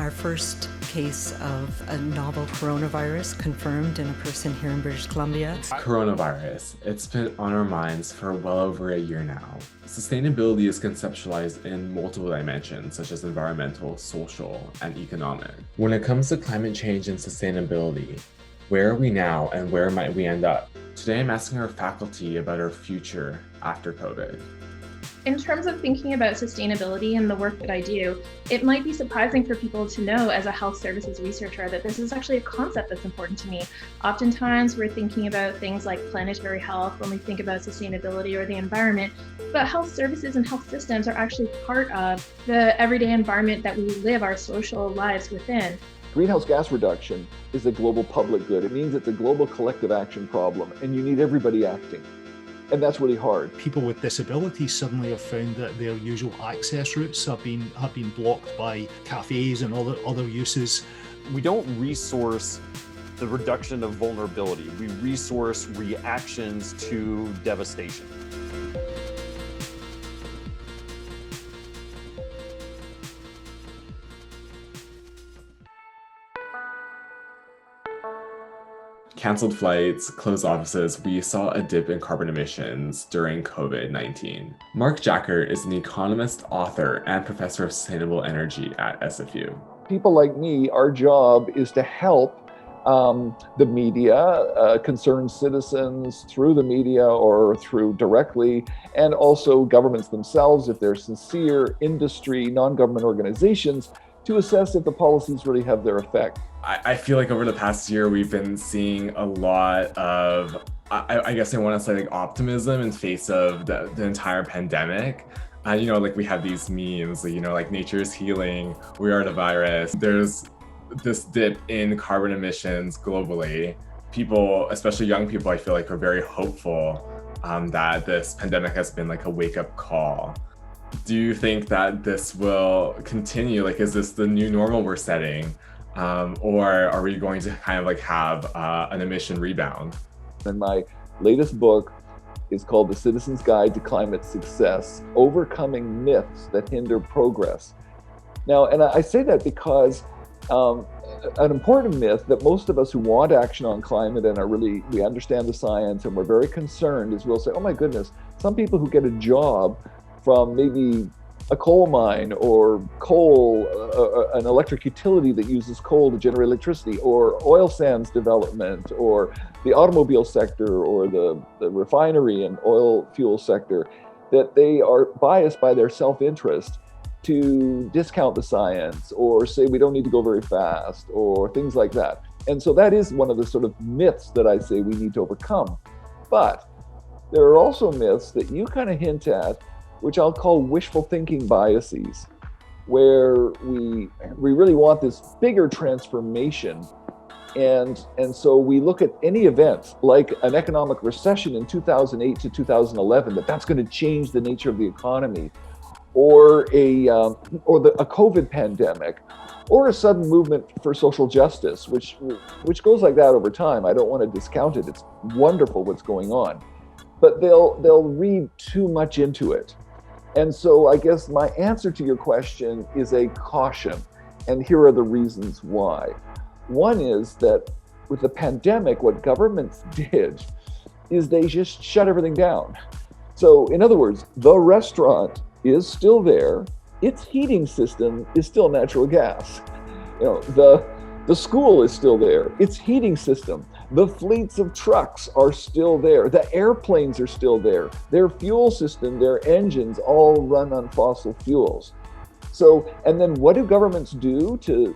our first case of a novel coronavirus confirmed in a person here in British Columbia. Coronavirus. It's been on our minds for well over a year now. Sustainability is conceptualized in multiple dimensions, such as environmental, social, and economic. When it comes to climate change and sustainability, where are we now and where might we end up? Today I'm asking our faculty about our future after COVID. In terms of thinking about sustainability and the work that I do, it might be surprising for people to know as a health services researcher that this is actually a concept that's important to me. Oftentimes we're thinking about things like planetary health when we think about sustainability or the environment, but health services and health systems are actually part of the everyday environment that we live our social lives within. Greenhouse gas reduction is a global public good. It means it's a global collective action problem, and you need everybody acting. And that's really hard. People with disabilities suddenly have found that their usual access routes have been blocked by cafes and other uses. We don't resource the reduction of vulnerability. We resource reactions to devastation. Cancelled flights, closed offices, we saw a dip in carbon emissions during COVID-19. Mark Jaccard is an economist, author, and professor of sustainable energy at SFU. People like me, our job is to help the media, concerned citizens through the media or through directly, and also governments themselves, if they're sincere, industry, non-government organizations, to assess if the policies really have their effect. I feel like over the past year, we've been seeing a lot of, I guess I want to say like optimism in face of the entire pandemic. Like we have these memes, like nature is healing, we are the virus. There's this dip in carbon emissions globally. People, especially young people, I feel like are very hopeful that this pandemic has been like a wake-up call. Do you think that this will continue? Like, is this the new normal we're setting? Or are we going to kind of like have an emission rebound? And my latest book is called The Citizen's Guide to Climate Success, Overcoming Myths That Hinder Progress. Now, and I say that because an important myth that most of us who want action on climate and we understand the science and we're very concerned is we'll say, oh my goodness, some people who get a job from maybe a coal mine or coal, an electric utility that uses coal to generate electricity, or oil sands development, or the automobile sector, or the refinery and oil fuel sector, that they are biased by their self-interest to discount the science or say we don't need to go very fast or things like that. And so that is one of the sort of myths that I say we need to overcome. But there are also myths that you kind of hint at, which I'll call wishful thinking biases, where we really want this bigger transformation. And so we look at any event like an economic recession in 2008 to 2011, that's going to change the nature of the economy, or a COVID pandemic, or a sudden movement for social justice, which goes like that over time. I don't want to discount it. It's wonderful what's going on, but they'll read too much into it. And so I guess my answer to your question is a caution, and here are the reasons why. One is that with the pandemic, what governments did is they just shut everything down. So in other words, the restaurant is still there, its heating system is still natural gas. The school is still there, its heating system. The fleets of trucks are still there. The airplanes are still there. Their fuel system, their engines all run on fossil fuels. So, and then what do governments do to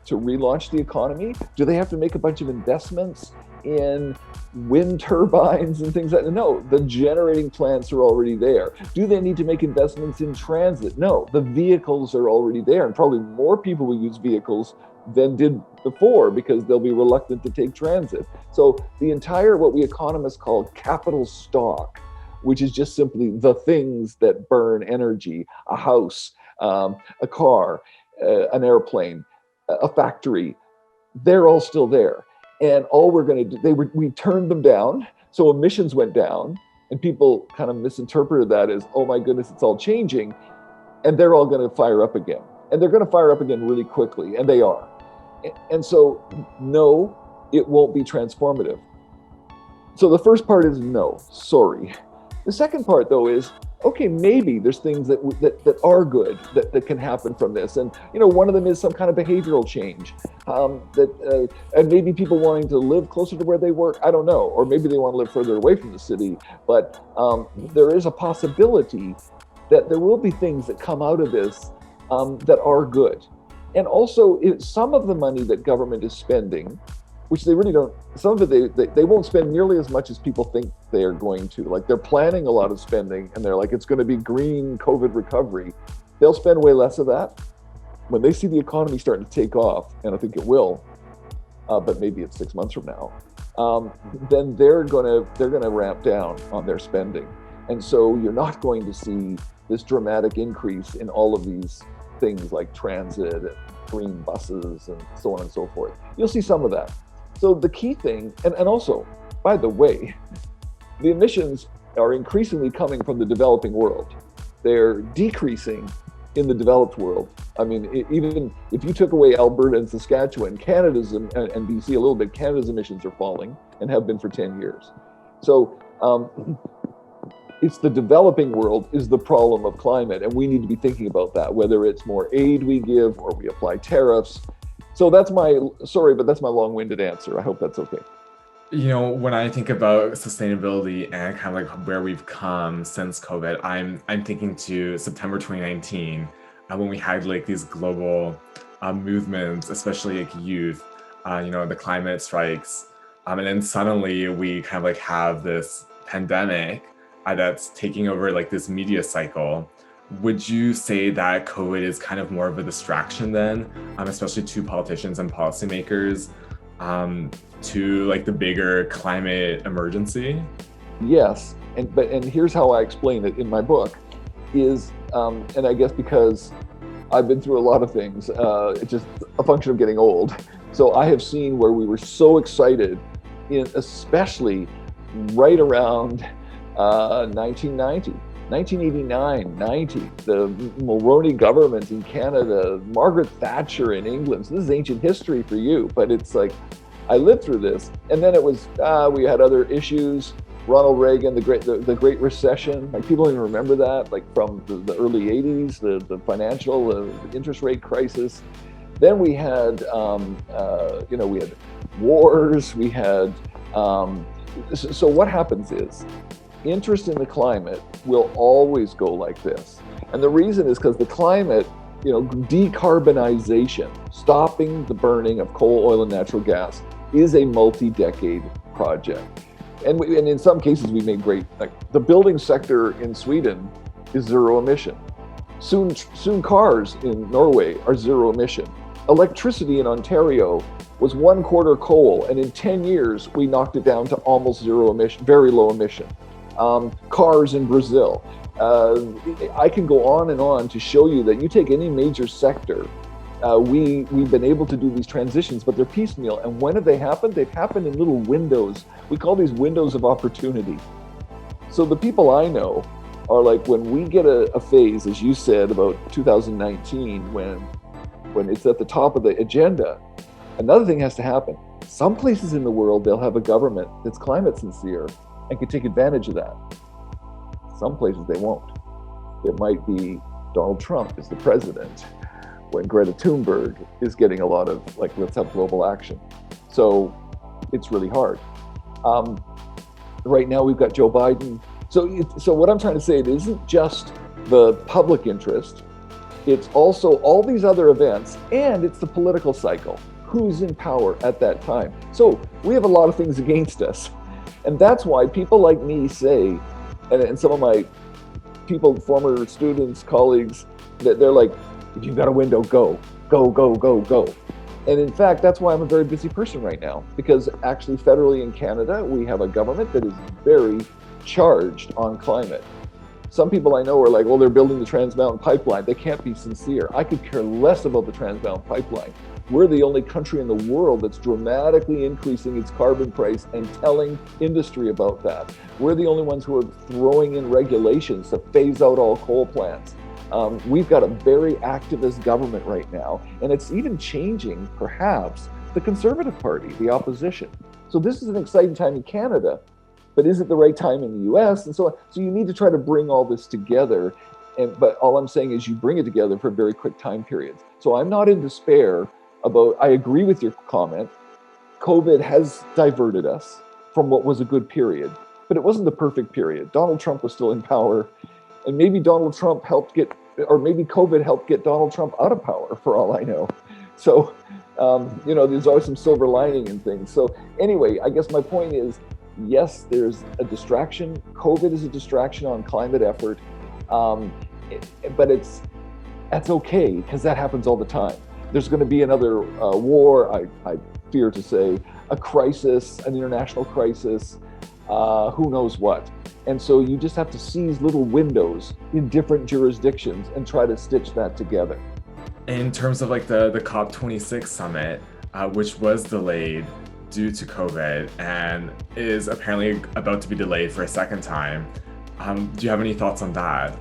relaunch the economy? Do they have to make a bunch of investments in wind turbines and things like that? No, the generating plants are already there. Do they need to make investments in transit? No, the vehicles are already there, and probably more people will use vehicles than did before because they'll be reluctant to take transit. So the entire, what we economists call capital stock, which is just simply the things that burn energy, a house, a car, an airplane, a factory, they're all still there. And all we're going to do, we turned them down, so emissions went down, and people kind of misinterpreted that as, oh my goodness, it's all changing, and they're all going to fire up again. and they're going to fire up again really quickly, and they are. And so, no, it won't be transformative. So the first part is no, sorry. The second part, though, is okay, maybe there's things that are good that can happen from this. And, one of them is some kind of behavioral change, and maybe people wanting to live closer to where they work, I don't know, or maybe they want to live further away from the city. But there is a possibility that there will be things that come out of this that are good. And also, some of the money that government is spending, which they really don't, some of it they won't spend nearly as much as people think they are going to. Like, they're planning a lot of spending, and they're like, it's going to be green COVID recovery. They'll spend way less of that. When they see the economy starting to take off, and I think it will, but maybe it's 6 months from now, then they're gonna ramp down on their spending. And so you're not going to see this dramatic increase in all of these things like transit and green buses and so on and so forth. You'll see some of that. So the key thing, and also, by the way, the emissions are increasingly coming from the developing world. They're decreasing in the developed world. I mean, even if you took away Alberta and Saskatchewan, Canada's and BC a little bit, Canada's emissions are falling and have been for 10 years. So it's the developing world is the problem of climate, and we need to be thinking about that, whether it's more aid we give or we apply tariffs. So that's my long-winded answer. I hope that's okay. When I think about sustainability and kind of like where we've come since COVID, I'm thinking to September 2019, when we had like these global movements, especially like youth, the climate strikes, and then suddenly we kind of like have this pandemic that's taking over like this media cycle. Would you say that COVID is kind of more of a distraction then, especially to politicians and policymakers, to like the bigger climate emergency? Yes, and here's how I explain it in my book is, and I guess because I've been through a lot of things, it's just a function of getting old. So I have seen where we were so excited, especially right around 1990. 1989, 90, the Mulroney government in Canada, Margaret Thatcher in England. So this is ancient history for you, but it's like, I lived through this. And then it was, we had other issues. Ronald Reagan, the Great Recession, like people don't even remember that, like from the early 80s, the financial interest rate crisis. Then we had, we had wars, we had, so what happens is, interest in the climate will always go like this. And the reason is because the climate, decarbonization, stopping the burning of coal, oil, and natural gas is a multi-decade project. And in some cases we made great, like the building sector in Sweden is zero emission. Soon cars in Norway are zero emission. Electricity in Ontario was 1/4 coal, and in 10 years we knocked it down to almost zero emission, very low emission. Cars in Brazil. I can go on and on to show you that you take any major sector, we've been able to do these transitions, but they're piecemeal. And when have they happened? They've happened in little windows. We call these windows of opportunity. So the people I know are like, when we get a phase, as you said, about 2019, when it's at the top of the agenda, another thing has to happen. Some places in the world, they'll have a government that's climate sincere and can take advantage of that. Some places they won't. It might be Donald Trump is the president when Greta Thunberg is getting a lot of like, let's have global action. So it's really hard. Right now we've got Joe Biden. So what I'm trying to say, it isn't just the public interest, it's also all these other events, and it's the political cycle. Who's in power at that time? So we have a lot of things against us. And that's why people like me say, and some of my people, former students, colleagues, that they're like, if you've got a window, go. And in fact, that's why I'm a very busy person right now, because actually federally in Canada, we have a government that is very charged on climate. Some people I know are like, well, they're building the Trans Mountain Pipeline. They can't be sincere. I could care less about the Trans Mountain Pipeline. We're the only country in the world that's dramatically increasing its carbon price and telling industry about that. We're the only ones who are throwing in regulations to phase out all coal plants. We've got a very activist government right now, and it's even changing, perhaps, the Conservative Party, the opposition. So this is an exciting time in Canada, but is it the right time in the US? And so on. So you need to try to bring all this together. But all I'm saying is you bring it together for very quick time periods. So I'm not in despair about, I agree with your comment. COVID has diverted us from what was a good period, but it wasn't the perfect period. Donald Trump was still in power, and maybe Donald Trump helped get, or maybe COVID helped get Donald Trump out of power, for all I know. So, there's always some silver lining in things. So anyway, I guess my point is, yes, there's a distraction. COVID is a distraction on climate effort. But that's okay, because that happens all the time. There's going to be another war, I fear to say, a crisis, an international crisis, who knows what. And so you just have to seize little windows in different jurisdictions and try to stitch that together. In terms of like the COP26 summit, which was delayed due to COVID and is apparently about to be delayed for a second time, do you have any thoughts on that?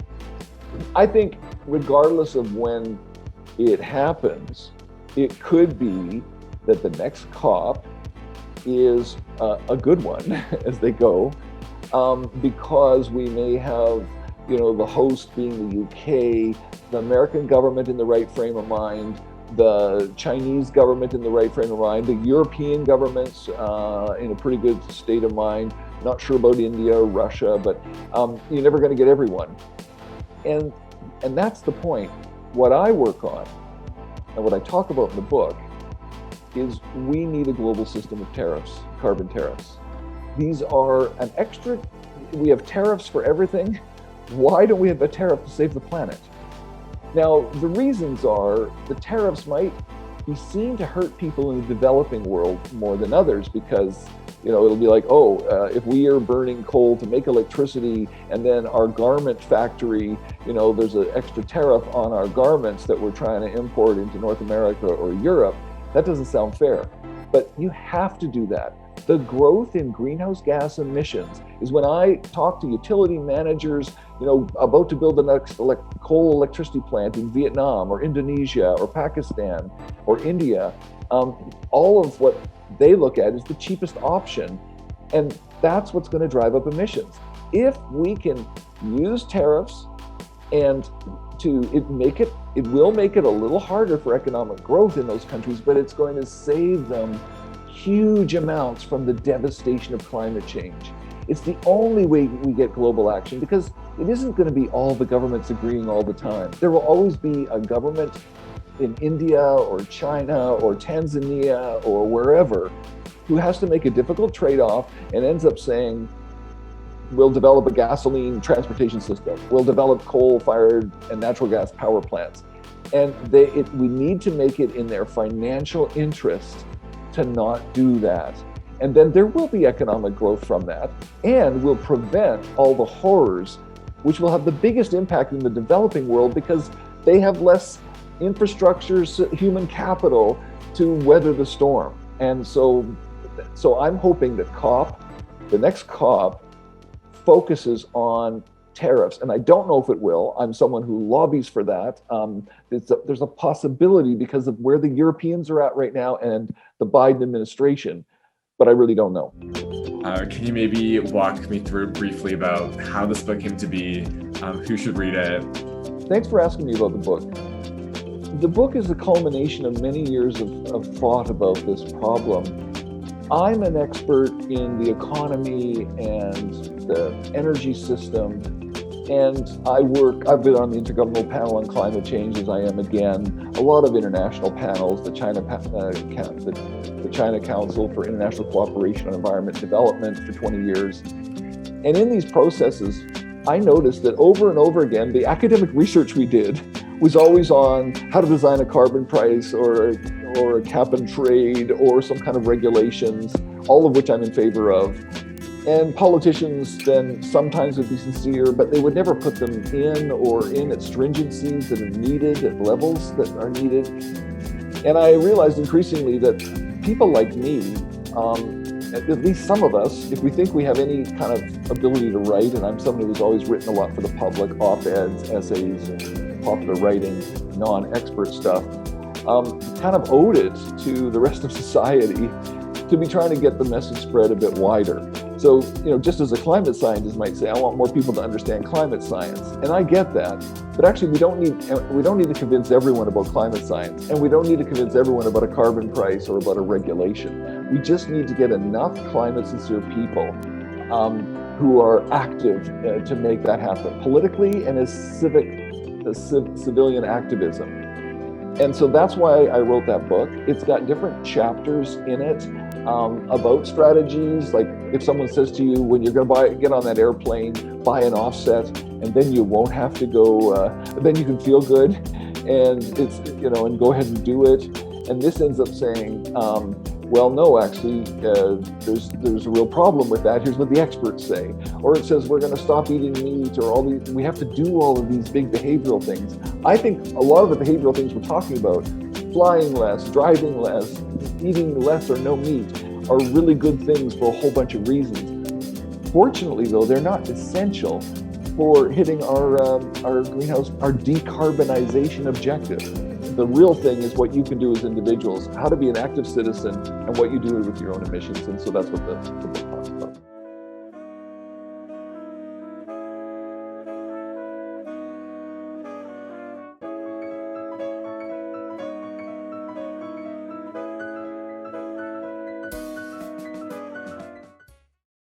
I think regardless of when it happens, it could be that the next COP is a good one as they go, because we may have, the host being the UK, the American government in the right frame of mind, the Chinese government in the right frame of mind, the European governments in a pretty good state of mind. Not sure about India or Russia, but you're never going to get everyone. And that's the point. What I work on and what I talk about in the book is we need a global system of tariffs, carbon tariffs. These are an extra, we have tariffs for everything. Why don't we have a tariff to save the planet? Now, the reasons are the tariffs might be seen to hurt people in the developing world more than others, because it'll be like, if we are burning coal to make electricity and then our garment factory, there's an extra tariff on our garments that we're trying to import into North America or Europe, that doesn't sound fair. But you have to do that. The growth in greenhouse gas emissions is when I talk to utility managers, about to build the next coal electricity plant in Vietnam or Indonesia or Pakistan or India, all of what they look at is the cheapest option. And that's what's going to drive up emissions. If we can use tariffs and it will make it a little harder for economic growth in those countries, but it's going to save them huge amounts from the devastation of climate change. It's the only way we get global action, because it isn't going to be all the governments agreeing all the time. There will always be a government in India or China or Tanzania or wherever who has to make a difficult trade-off and ends up saying, we'll develop a gasoline transportation system, we'll develop coal-fired and natural gas power plants. And we need to make it in their financial interest to not do that. And then there will be economic growth from that, and will prevent all the horrors, which will have the biggest impact in the developing world because they have less infrastructure, human capital to weather the storm. And so I'm hoping that the next COP focuses on tariffs. And I don't know if it will. I'm someone who lobbies for that. There's a possibility because of where the Europeans are at right now and the Biden administration, but I really don't know. Can you maybe walk me through briefly about how this book came to be, who should read it? Thanks for asking me about the book. The book is a culmination of many years of thought about this problem. I'm an expert in the economy and the energy system, and I've been on the Intergovernmental Panel on Climate Change, as I am again, a lot of international panels, the China Council for International Cooperation on Environment Development for 20 years. And in these processes, I noticed that over and over again, the academic research we did was always on how to design a carbon price or a cap and trade or some kind of regulations, all of which I'm in favor of. And politicians then sometimes would be sincere, but they would never put them in at stringencies that are needed, at levels that are needed. And I realized increasingly that people like me, at least some of us, if we think we have any kind of ability to write, and I'm someone who's always written a lot for the public, op-eds, essays, popular writing, non-expert stuff, kind of owed it to the rest of society to be trying to get the message spread a bit wider. So, just as a climate scientist might say, I want more people to understand climate science, and I get that. But actually, we don't need to convince everyone about climate science, and we don't need to convince everyone about a carbon price or about a regulation. We just need to get enough climate-sincere people who are active to make that happen, politically and as civilian activism. And so that's why I wrote that book. It's got different chapters in it about strategies. Like if someone says to you, when you're going to get on that airplane, buy an offset, and then you won't have to go, then you can feel good, and it's, and go ahead and do it. And this ends up saying, well, no, actually, there's a real problem with that. Here's what the experts say. Or it says we're going to stop eating meat, or we have to do all of these big behavioral things. I think a lot of the behavioral things we're talking about, flying less, driving less, eating less or no meat, are really good things for a whole bunch of reasons. Fortunately, though, they're not essential for hitting our greenhouse, our decarbonization objective. The real thing is what you can do as individuals, how to be an active citizen, and what you do with your own emissions. And so that's what the book talks about.